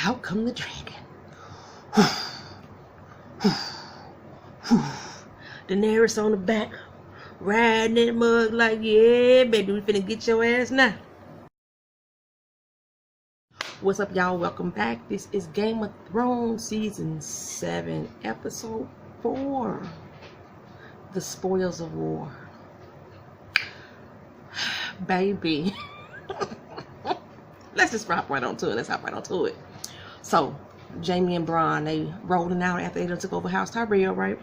Out come the dragon. Danerys on the back, riding that mug like, yeah, baby, we finna get your ass now. What's up, y'all? Welcome back. This is Game of Thrones Season 7, Episode 4, The Spoils of War. Baby. Let's just hop right onto it. Let's hop right onto it. So, Jaime and Bran, they rolling out after they took over House Tyrion, right?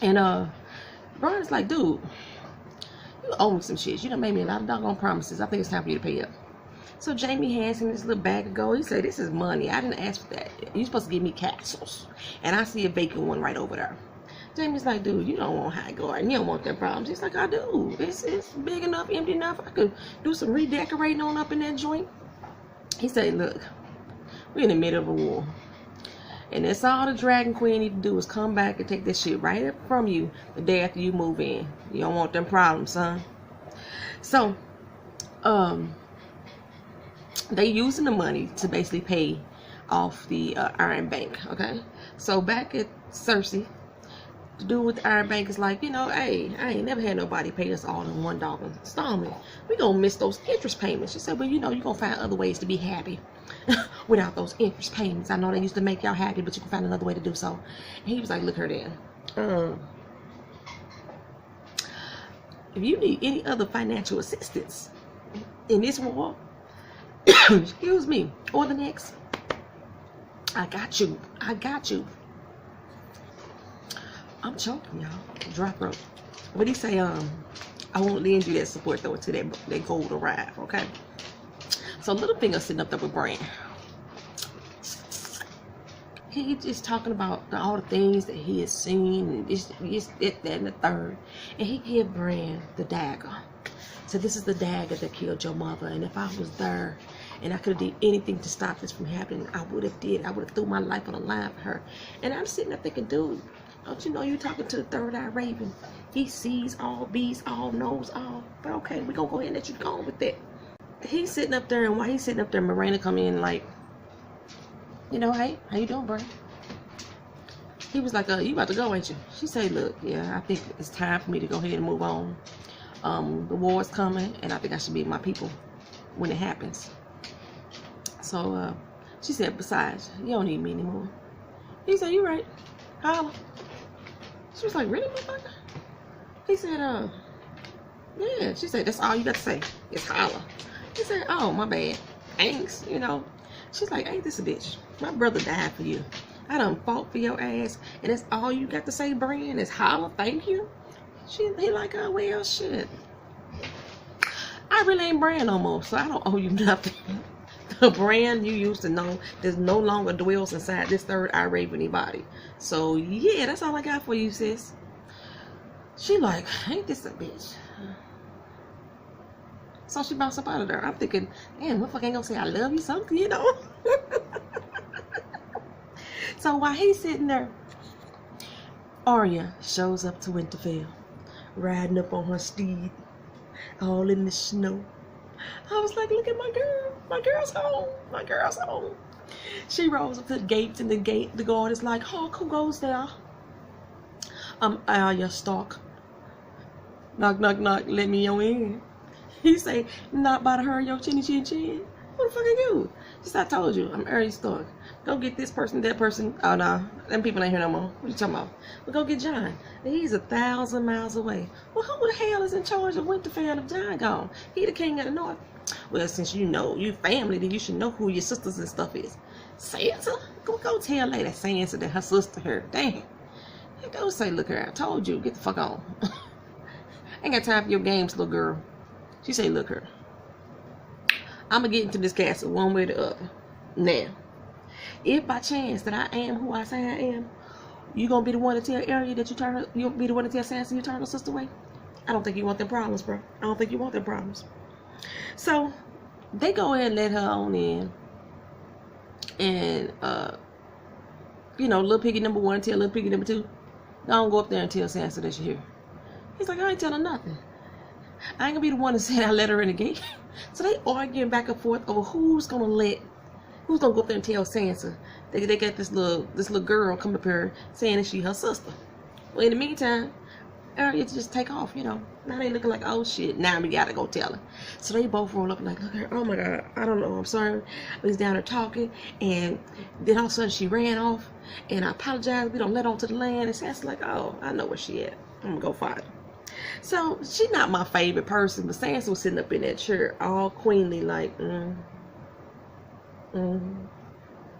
And Bran's like, dude, you owe me some shit. You done made me a lot of doggone promises. I think it's time for you to pay up. So Jaime hands him this little bag of gold. He said, this is money. I didn't ask for that. You're supposed to give me castles. And I see a vacant one right over there. Jaime's like, dude, you don't want high guard. You don't want them problems. He's like, I do. It's big enough, empty enough. I could do some redecorating on up in that joint. He said, look, we're in the middle of a war. And that's all the Dragon Queen need to do is come back and take this shit right up from you the day after you move in. You don't want them problems, son. So, they using the money to basically pay off the Iron Bank, okay? So back at Cersai, the dude with the Iron Bank is like, you know, hey, I ain't never had nobody pay us all in $1 installment. We gonna miss those interest payments. She said, well, you know, you gonna find other ways to be happy without those interest payments. I know they used to make y'all happy, but you can find another way to do so. And he was like, look her there. If you need any other financial assistance in this war, excuse me, or the next, I got you. I got you. I'm choking, y'all. Drop rope. What he say? I won't lend you that support though until that gold arrive. Okay. So Littlefinger sitting up there with Bran. He just talking about all the things that he has seen and this, that, and the third. And he give Bran the dagger. So this is the dagger that killed your mother. And if I was there and I could have did anything to stop this from happening, I would have did. I would have threw my life on the line for her. And I'm sitting there thinking, dude, don't you know you're talking to the third eye raven? He sees all, beats all, knows all. But okay, we're going to go ahead and let you go on with that. He's sitting up there, and while he's sitting up there, Marina come in like, you know, hey, how you doing, Bran? He was like, you about to go, ain't you? She said, look, yeah, I think it's time for me to go ahead and move on. The war's coming, and I think I should be with my people when it happens. So, she said, besides, you don't need me anymore. He said, you right. Holla. She was like, really, motherfucker? He said, yeah. She said, that's all you got to say. It's holla. He said, oh, my bad. Thanks, you know. She's like, ain't this a bitch? My brother died for you. I done fought for your ass, and that's all you got to say, Bran, is holla, thank you? He like, oh, well, shit. I really ain't Bran no more, so I don't owe you nothing. The Bran you used to know there's no longer dwells inside this third eye raven body. So yeah, that's all I got for you, sis. She like, ain't this a bitch? So she bounced up out of there. I'm thinking, damn, motherfucker ain't gonna say I love you something, you know? So while he's sitting there, Arya shows up to Winterfell, riding up on her steed, all in the snow. I was like, look at my girl. My girl's home. My girl's home. She rolls up to the gates, and the guard is like, oh, who goes there? Arya Stark. Knock, knock, knock. Let me in. He say, not by the hurry, your chinny chin chin. Who the fuck are you? Just I told you, I'm Arya Stark. Go get this person, that person. Oh, no. Them people ain't here no more. What you talking about? Well, go get Jon. He's 1,000 miles away. Well, who the hell is in charge of Winterfell if Jon gone? He the king of the north. Well, since you know, you family, then you should know who your sisters and stuff is. Sansa? Go tell Lady Sansa that her sister her. Damn. Go say, look here, I told you, get the fuck on. Ain't got time for your games, little girl. She say, look here, I'm gonna get into this castle one way or the other. Now, if by chance that I am who I say I am, you gonna be the one to tell Arya that you'll be the one to tell Sansa you turn her sister away? I don't think you want them problems, bro. I don't think you want them problems. So they go ahead and let her on in, and you know, little piggy number 1 tell little piggy number 2, don't go up there and tell Sansa that you're here. He's like, I ain't telling nothing. I ain't gonna be the one to say I let her in the gate. So they arguing back and forth over who's gonna let Who's gonna go up there and tell Sansa they got this little girl come up here saying that she her sister? Well, in the meantime, Arya just take off, you know. Now they looking like, oh shit, now we gotta go tell her. So they both roll up and like, look at her, oh my god, I don't know, I'm sorry. I was down there talking, and then all of a sudden she ran off, and I apologize, we don't let on to the land. And Sansa's like, oh, I know where she at. I'm gonna go find her. So she's not my favorite person, but Sansa was sitting up in that chair, all queenly, like,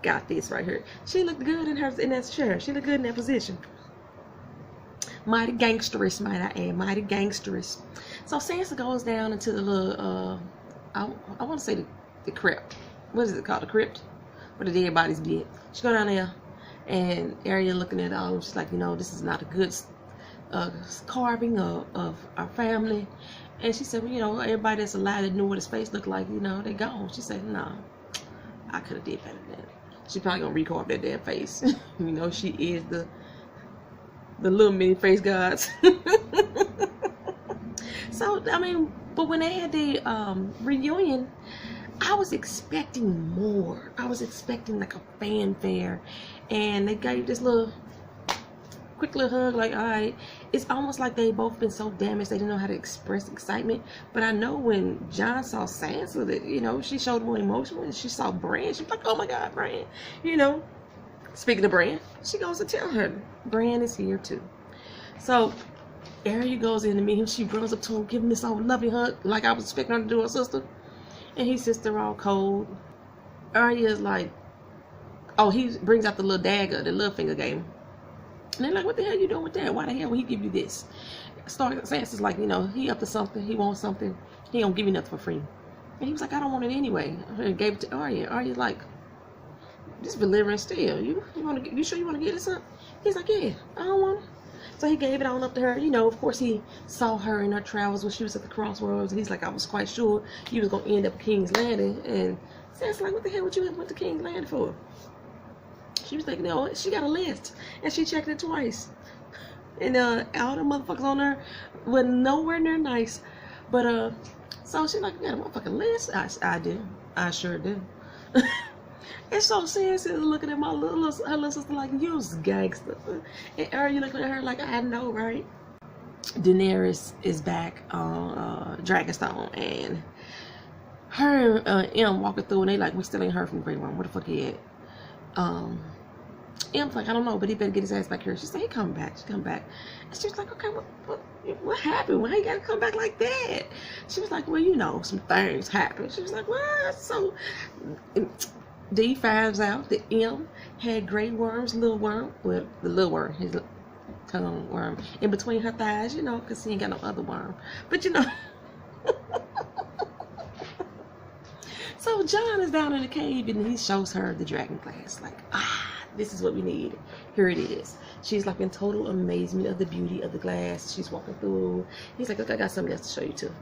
got this right here. She looked good in that chair. She looked good in that position. Mighty gangsterous, might I add, mighty gangsterous. So Sansa goes down into the little, I want to say the crypt. What is it called? The crypt? Where the dead bodies be at. She go down there, and Arya looking at all. She's like, you know, this is not a good carving of our family. And she said, well, you know, everybody that's alive that knew what his face looked like, you know, they gone. She said, no, I could have did better than that. She probably gonna recarve that damn face. You know, she is the little mini face gods. So I mean, but when they had the reunion, I was expecting more. I was expecting like a fanfare, and they gave this quick little hug, like, all right. It's almost like they both been so damaged they didn't know how to express excitement. But I know when Jon saw Sansa, that, you know, she showed more emotion. When she saw Bran, she was like, oh my god, Bran, you know. Speaking of Bran, she goes to tell her Bran is here too. So Arya goes in to meet him. She runs up to him, give him this old loving hug, like I was expecting her to do her sister. And his sister all cold. Arya's like, oh, he brings out the little dagger that Littlefinger gave him. And they're like, what the hell you doing with that? Why the hell would he give you this? Sansa's like, you know, he up to something. He wants something. He don't give you nothing for free. And he was like, I don't want it anyway. And gave it to Arya. Arya's like, this delivering still. You sure you want to get this up? He's like, yeah, I don't want it. So he gave it on up to her. You know, of course, he saw her in her travels when she was at the crossroads. And he's like, I was quite sure you was going to end up King's Landing. And Sansa's like, what the hell would you have went to King's Landing for? She was like, no, she got a list. And she checked it twice. And all the motherfuckers on there were nowhere near nice. But, so she's like, you got a motherfucking list? I do. I sure do. And so Sansa is looking at her little sister like, you's gangster. And Arya looking at her like, I know, right? Daenerys is back on Dragonstone, and her and walking through, and they like, we still ain't heard from Grey Worm. Where the fuck he at? M's like, I don't know, but he better get his ass back here. She said, he come back. She come back. And she was like, okay, what happened? Why he gotta come back like that? She was like, well, you know, some things happened. She was like, what? So D finds out that M had Grey Worm's little worm, well, the little worm, his tongue worm, in between her thighs, you know, because he ain't got no other worm. But, you know. So Jon is down in the cave, and he shows her the dragon glass. Like, this is what we need. Here it is. She's like in total amazement of the beauty of the glass. She's walking through. He's like, look, I got something else to show you too.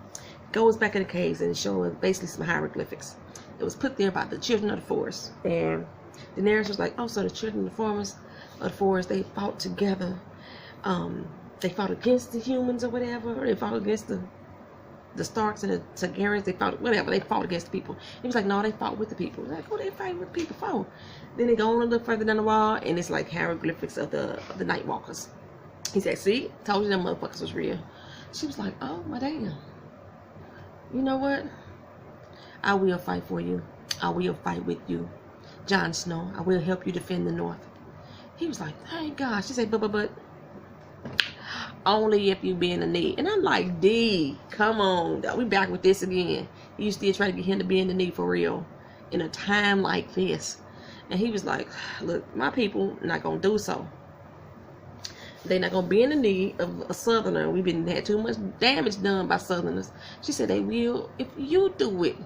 Goes back in the caves and showing basically some hieroglyphics. It was put there by the children of the forest. And Daenerys was like, oh, so the children of the forest, they fought together. They fought against the humans or whatever. Or they fought against the Starks and the Targaryens. They fought, whatever. They fought against the people. He was like, no, they fought with the people. Like, who they fight with people for? Then they go on a little further down the wall, and it's like hieroglyphics of the Night Walkers. He said, see, told you them motherfuckers was real. She was like, oh my damn. You know what? I will fight for you. I will fight with you, Jon Snow. I will help you defend the North. He was like, thank God. She said, but only if you be in the need. And I'm like, D, come on. We back with this again. You still try to get him to be in the need for real in a time like this. And he was like, look, my people not going to do so. They're not going to be in the need of a southerner. We've had too much damage done by southerners. She said they will if you do it.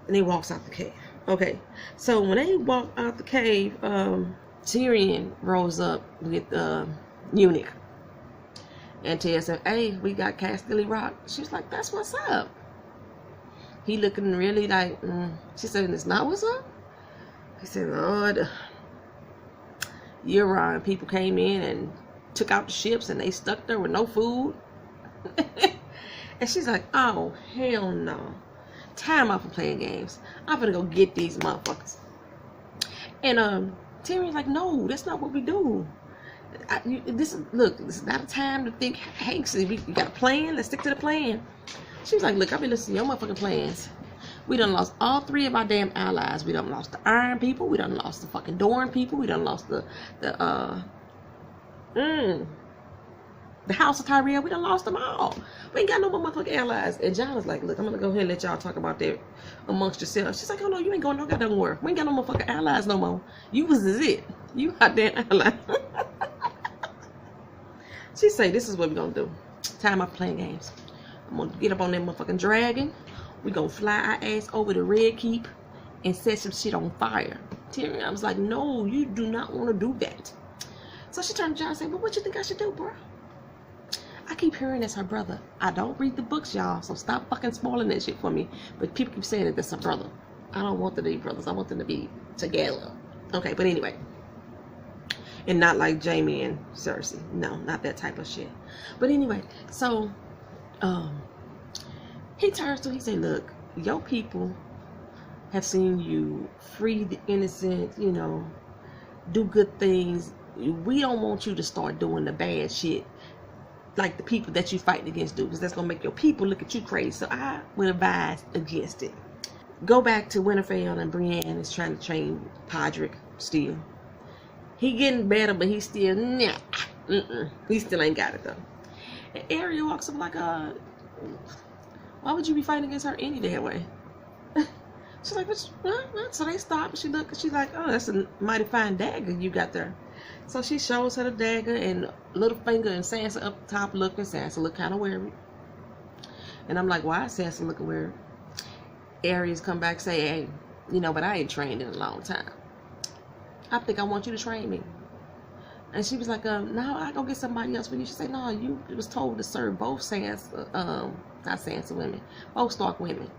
And he walks out the cave. Okay, so when they walk out the cave, Tyrion rolls up with Eunuch and tells her, hey, we got Castley Rock. She's like, that's what's up. He looking really like, she said, it's not what's up? He said, Lord, Euron people came in and took out the ships, and they stuck there with no food. And she's like, oh, hell no. time out for playing games. I'm gonna go get these motherfuckers. And Tyrion's like, no, that's not what we do. This is not a time to think Hanks. We got a plan. Let's stick to the plan. She was like, look, I've been listening to your motherfucking plans. We done lost all 3 of our damn allies. We done lost the Iron people. We done lost the fucking Dorne people. We done lost the House of Tyrion. We done lost them all. We ain't got no more motherfucking allies. And John was like, look, I'm gonna go ahead and let y'all talk about that amongst yourselves. She's like, oh no, you ain't going no goddamn war. We ain't got no motherfucking allies no more. You was it. You our damn ally. She say, this is what we gonna do. Time out playing games. I'm gonna get up on that motherfucking dragon. We gonna fly our ass over the Red Keep and set some shit on fire. Tyrion, I was like, no, you do not want to do that. So she turned to John and said, well, what you think I should do, bro? I keep hearing that's her brother. I don't read the books, y'all, so stop fucking spoiling that shit for me. But people keep saying that that's her brother. I don't want them to be brothers. I want them to be together. Okay, but anyway. And not like Jaime and Cersai. No, not that type of shit. But anyway, so he turns to, he say, look, your people have seen you free the innocent, you know, do good things. We don't want you to start doing the bad shit like the people that you fighting against do, because that's gonna make your people look at you crazy. So I would advise against it. Go back to Winterfell, and Brienne is trying to train Podrick still. He getting better, but he still he still ain't got it though. And Arya walks up like, why would you be fighting against her any damn way? She's like, what? So they stop. She look. She's like, oh, that's a mighty fine dagger you got there. So she shows her the dagger, and Littlefinger and Sansa up top looking. Sansa look kind of weary. And I'm like, why is Sansa looking weary? Arya's come back say, hey, you know, but I ain't trained in a long time. I think I want you to train me. And she was like, no, I go get somebody else for you. She said, no, you was told to serve both Sansa, not Sansa women, both Stark women.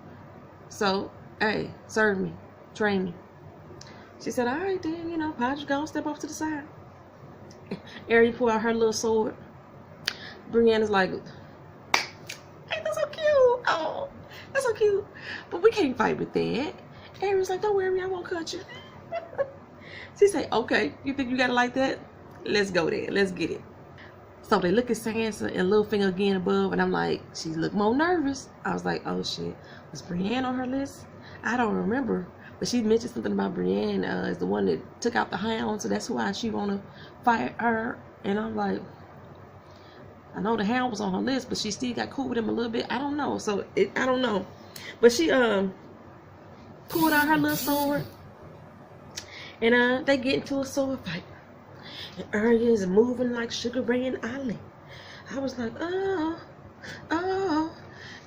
So, hey, serve me, train me. She said, all right then, you know, Podrick gonna step off to the side. Arya pulled out her little sword. Brienne is like, hey, that's so cute. Oh, that's so cute. But we can't fight with that. Arya's like, don't worry, I won't cut you. She said, okay, you think you got it like that? Let's go there. Let's get it. So they look at Sansa and Littlefinger again above, and I'm like, she looked more nervous. I was like, oh shit, was Brienne on her list? I don't remember, but she mentioned something about Brienne is the one that took out the Hound, so that's why she want to fight her. And I'm like, I know the Hound was on her list, but she still got cool with him a little bit. I don't know. So I don't know, but she pulled out her little sword, and they get into a sword fight. And Arya is moving like Sugar Ray and Ali. I was like, oh.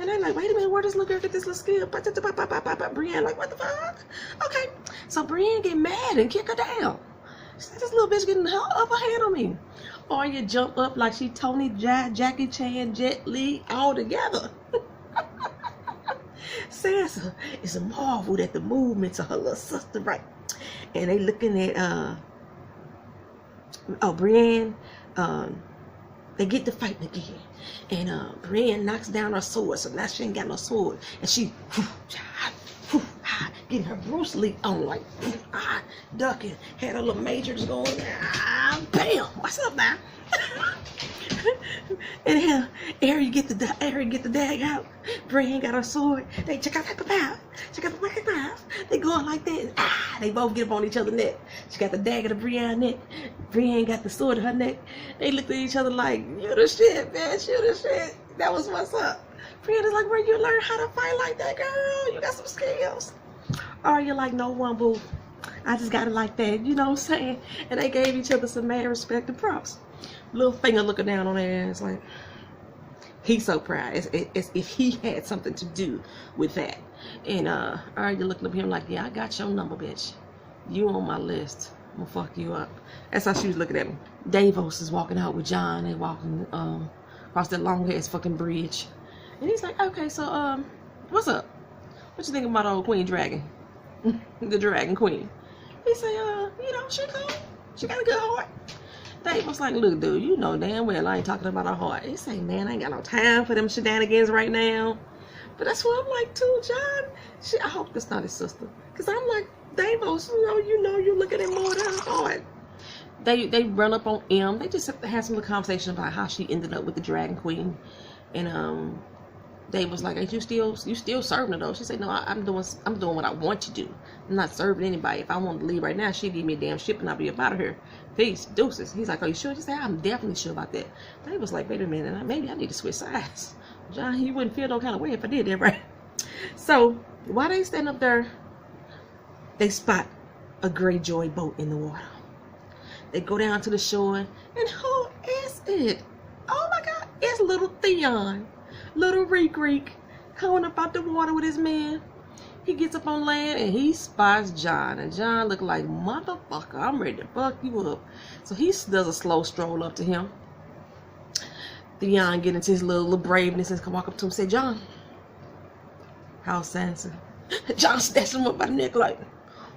And they're like, wait a minute, where does little girl get this little skill? Brienne like, what the fuck? Okay, so Brienne get mad and kick her down. She said, this little bitch getting the upper hand on me. Arya jump up like she Tony, Jackie Chan, Jet Li, all together. Sansa is marveled at the movements of her little sister, right? And they looking at Brienne, they get to fighting again, and Brienne knocks down her sword, so now she ain't got no sword, and she getting her Bruce Lee on, like ducking, had her little majors going, bam, what's up now? And Arya get the dag out. Brienne got her sword. They check out the pow. They going like that. They both get up on each other's neck. She got the dagger to Brienne's neck. Brienne got the sword to her neck. They looked at each other like, you the shit, bitch. You the shit. That was what's up. Brienne is like, where you learn how to fight like that, girl? You got some skills. Arya like, no one, boo. I just got it like that. You know what I'm saying? And they gave each other some mad respect and props. Littlefinger looking down on their ass like, he's so proud. It's if he had something to do with that. And Arya looking at him like, yeah, I got your number, bitch. You on my list. I'm gonna fuck you up. That's how she was looking at me. Davos is walking out with John. They walking across that long ass fucking bridge. And he's like, okay, so what's up? What you think about old Queen Dragon? The Dragon Queen. He say, you know, she cool. She got a good heart. Dave was like, look, dude, you know damn well I ain't talking about her heart. He say, man, I ain't got no time for them shenanigans right now. But that's what I'm like too, John. I hope that's not his sister. Because I'm like, Davos, you know, you look at him more than hard. They run up on M. They just had some conversation about how she ended up with the Dragon Queen. And Dave was like, you still serving her though? She said, no, I'm doing what I want to do. I'm not serving anybody. If I want to leave right now, she'd give me a damn ship and I'll be up out of here. Peace, deuces. He's like, are you sure? She said, I'm definitely sure about that. Dave was like, wait a minute, maybe I need to switch sides. John, you wouldn't feel no kind of way if I did that, right? So while they stand up there, they spot a Greyjoy boat in the water. They go down to the shore, and who is it? Oh my God, it's little Theon, little Reek, coming up out the water with his man. He gets up on land and he spots John, and John look like, motherfucker, I'm ready to fuck you up. So he does a slow stroll up to him. Theon get into his little braveness and can walk up to him and say, John, how's Sansa? John snatched him up by the neck like,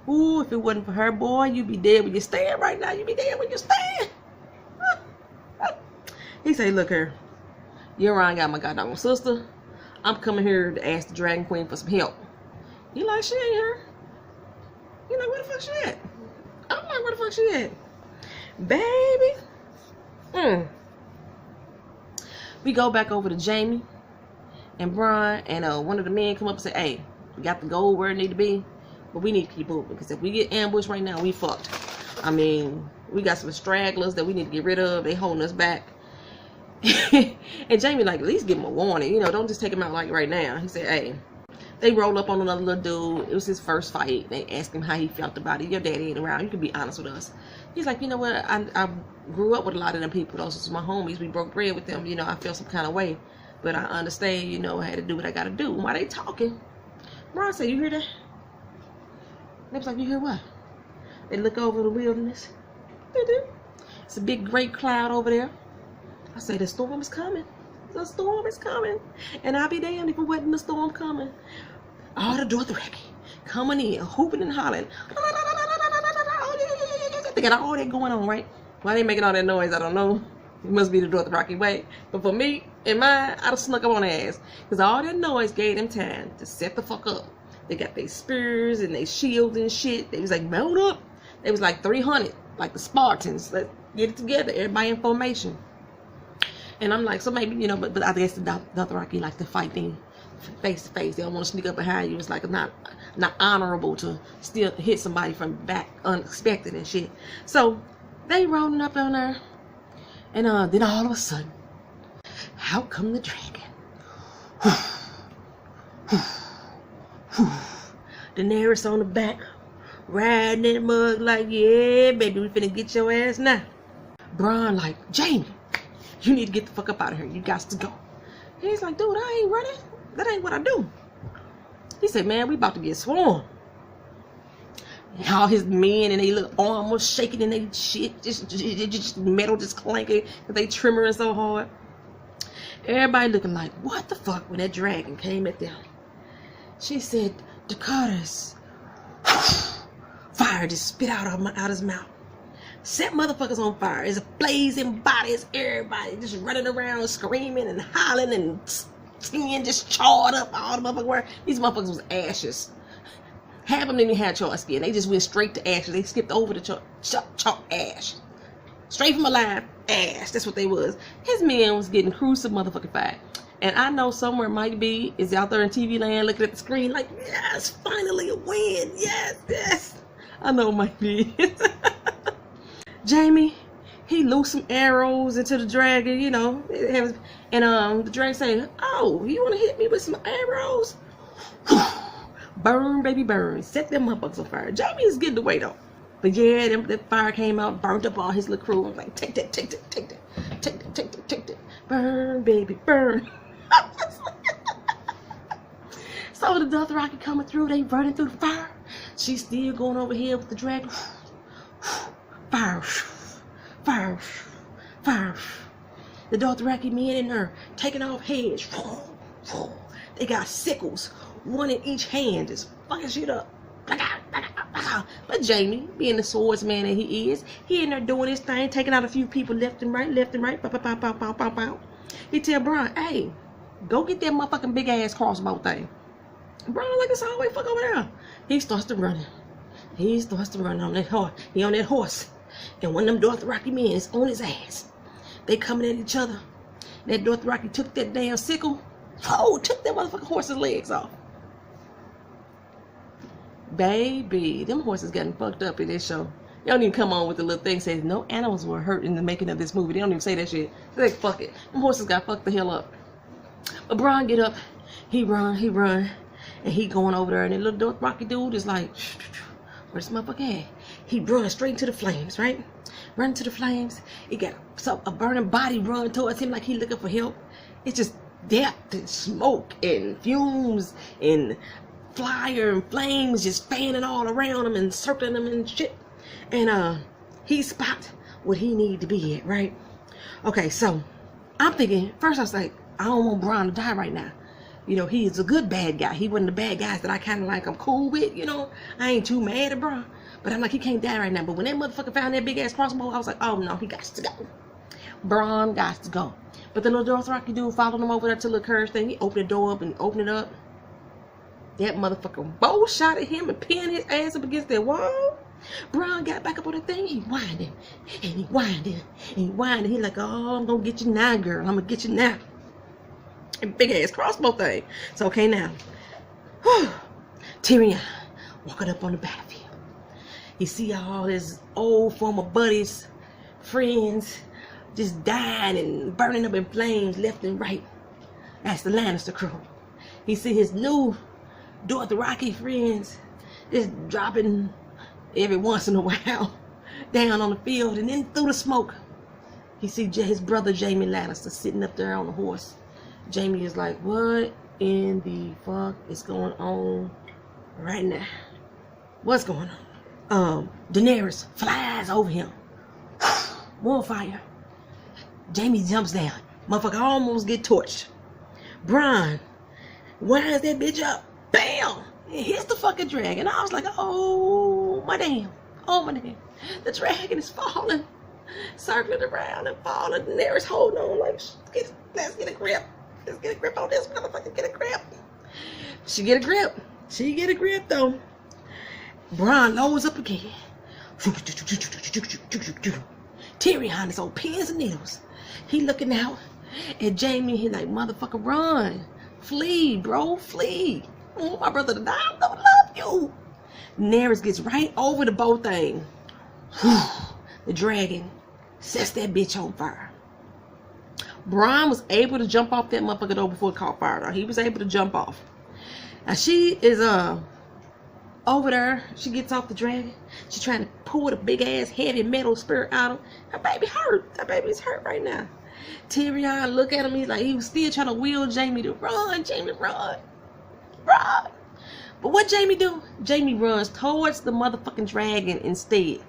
ooh, if it wasn't for her, boy, you'd be dead when you stand right now. You'd be dead when you stand. He say, look here, you around got my goddamn sister. I'm coming here to ask the Dragon Queen for some help. You like, she ain't here. You like, where the fuck she at? I'm like, where the fuck she at? Baby. We go back over to Jaime and Bran, and one of the men come up and say, hey, we got the gold where it need to be, but we need to keep moving, because if we get ambushed right now, we fucked. I mean, we got some stragglers that we need to get rid of. They holding us back. And Jaime like, at least give him a warning, you know, don't just take him out like right now. He said, hey, they roll up on another little dude. It was his first fight. They asked him how he felt about it. Your daddy ain't around, you can be honest with us. He's like, you know what, I grew up with a lot of them people. Those are my homies. We broke bread with them. You know, I feel some kind of way, but I understand, you know, I had to do what I gotta do. While they talking, Bran said, you hear that? They was like, you hear what? They look over the wilderness. It's a big great cloud over there. I say, the storm is coming. The storm is coming. And I'll be damned if it wasn't the storm coming. All the Dothraki coming in, hooping and hollering. They got all that going on, right? Why they making all that noise, I don't know. It must be the Dothraki way. But for me and mine, I'd have snuck up on their ass. Because all that noise gave them time to set the fuck up. They got their spears and their shields and shit. They was like, mount up. They was like 300, like the Spartans. Let's get it together. Everybody in formation. And I'm like, so maybe, you know, but I guess the Dothraki like to fight them face to face. They don't want to sneak up behind you. It's like not honorable to still hit somebody from back unexpected and shit. So they rolling up on there, and then all of a sudden, out come the dragon. Danerys on the back, riding that mug like, yeah, baby, we finna get your ass now. Bran like, Jaime, you need to get the fuck up out of here. You got to go. He's like, dude, I ain't running. That ain't what I do. He said, man, we about to get swarmed. And all his men and they little arm was shaking and they shit, just metal just clanking because they trimmering so hard. Everybody looking like, what the fuck, when that dragon came at them. She said, Dakotas. Fire just spit out his mouth. Set motherfuckers on fire. It's blazing bodies. Everybody just running around screaming and hollering and skin just charred up all the motherfuckers. These motherfuckers was ashes. Half of them didn't even have charred skin. They just went straight to ashes. They skipped over the chalk ash. Straight from alive, ash. That's what they was. His man was getting crucified motherfucking fired. And I know somewhere Mike B is out there in TV land looking at the screen like, yes, finally a win. Yes, yes. I know Mike B. Jaime, he loosed some arrows into the dragon, you know, and the dragon said, oh, you want to hit me with some arrows? Burn, baby, burn. Set them motherfuckers on fire. Jaime is getting away though. But yeah, that fire came out, burnt up all his little crew. I was like, take that, take that, take that, take that, take that, take that. Burn, baby, burn. So the Dothraki coming through, they running through the fire. She's still going over here with the dragon. Fire, fire, fire. The Dothraki men in there taking off heads. They got sickles, one in each hand, just fucking shit up. But Jaime, being the swordsman that he is, he in there doing his thing, taking out a few people left and right, left and right. Pow, pow, pow, pow, pow, pow. He tell Bran, hey, Go get that motherfucking big ass crossbow thing. Bran like it's all the way fuck over there. He starts to run. He starts to run on that horse. He on that horse. And one of them Dothraki men is on his ass. They coming at each other. That Dothraki took that damn sickle. Oh, took that motherfucking horse's legs off. Baby, them horses getting fucked up in this show. They don't even come on with the little thing says no animals were hurt in the making of this movie. They don't even say that shit. They're like, fuck it. Them horses got fucked the hell up. But Bran get up. He run. And he going over there. And that little Dothraki dude is like, where's this motherfucker at? He runs straight into the flames, right? Run to the flames. He got a burning body run towards him like he looking for help. It's just death and smoke and fumes and fire and flames just fanning all around him and circling him and shit. And he spot what he need to be at, right? Okay, so I'm thinking, first I was like, I don't want Bran to die right now. You know, he is a good bad guy. He one of the bad guys that I kind of like, I'm cool with, you know. I ain't too mad at Bran. But I'm like, he can't die right now. But when that motherfucker found that big ass crossbow, I was like, oh no, he got to go. Bran got to go. But the little Dothraki dude followed him over there to the curse thing. He opened the door up and opened it up. That motherfucker bow shot at him and pinned his ass up against that wall. Bran got back up on the thing. He winding. And he winding. And he winding. He like, oh, I'm gonna get you now, girl. I'm gonna get you now. And big ass crossbow thing. So okay now. Whew. Tyrion walking up on the battlefield. You see all his old former buddies, friends, just dying and burning up in flames left and right. That's the Lannister crew. He see his new Dothraki friends just dropping every once in a while down on the field, and then through the smoke, he see his brother Jaime Lannister sitting up there on the horse. Jaime is like, what in the fuck is going on right now? What's going on? Danerys flies over him. More fire. Jaime jumps down. Motherfucker almost get torched. Bran winds that bitch up. Bam! It hits the fucking dragon. I was like, oh my damn. Oh my damn. The dragon is falling. Circling around and falling. Daenerys holding on like, let's get a grip. Let's get a grip on this motherfucker. Get a grip. She get a grip. She get a grip though. Bran loads up again. Tyrion is on pins and needles. He looking out at Jaime. He like, motherfucker, run. Flee, bro. Flee. I want my brother to die. I don't love you. Daenerys gets right over the bow thing. The dragon sets that bitch on fire. Bran was able to jump off that motherfucker though before it caught fire. Now, he was able to jump off. Now she is over there. She gets off the dragon. She's trying to pull the big ass heavy metal spear out of her. Baby hurt. That baby's hurt right now. Tyrion look at him. He's like, he was still trying to will Jaime to run. Jaime, run. Run. But what Jaime do? Jaime runs towards the motherfucking dragon instead.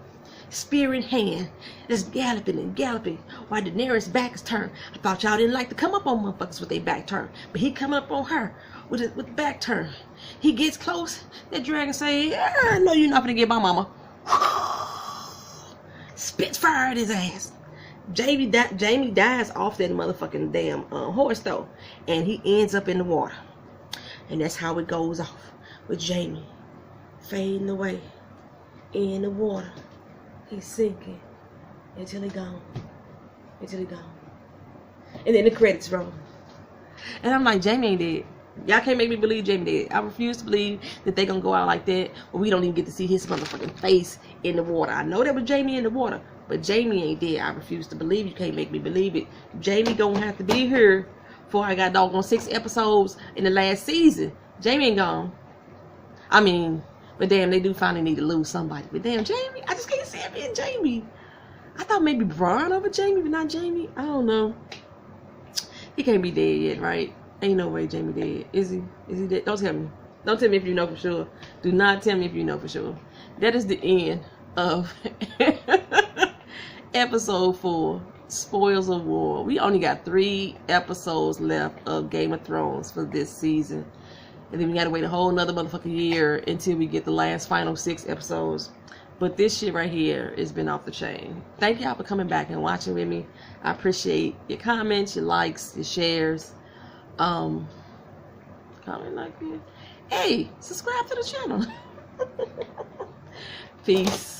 Spear in hand, just galloping and galloping while Daenerys' back is turned. I thought y'all didn't like to come up on motherfuckers with their back turned, but he coming up on her with the back turned. He gets close. That dragon say, yeah, I know you're not gonna get my mama. Spits fire at his ass. Jaime dies off that motherfucking damn horse though, and he ends up in the water. And that's how it goes off with Jaime fading away in the water. He's sinking until he gone. Until he gone. And then the credits roll. And I'm like, Jaime ain't dead. Y'all can't make me believe Jaime dead. I refuse to believe that they gonna go out like that, but we don't even get to see his motherfucking face in the water. I know that was Jaime in the water, but Jaime ain't dead. I refuse to believe. You can't make me believe it. Jaime gonna have to be here before I got doggone 6 episodes in the last season. Jaime ain't gone. I mean, but damn, they do finally need to lose somebody. But damn, Jaime, I just can't see it being Jaime. I thought maybe Bran over Jaime, but not Jaime. I don't know. He can't be dead yet, right? Ain't no way Jaime dead. Is he? Is he dead? Don't tell me. Don't tell me if you know for sure. Do not tell me if you know for sure. That is the end of episode 4, Spoils of War. We only got 3 episodes left of Game of Thrones for this season. And then we gotta wait a whole nother motherfucking year until we get the last final 6 episodes. But this shit right here has been off the chain. Thank y'all for coming back and watching with me. I appreciate your comments, your likes, your shares. Comment, like it. Hey, subscribe to the channel. Peace.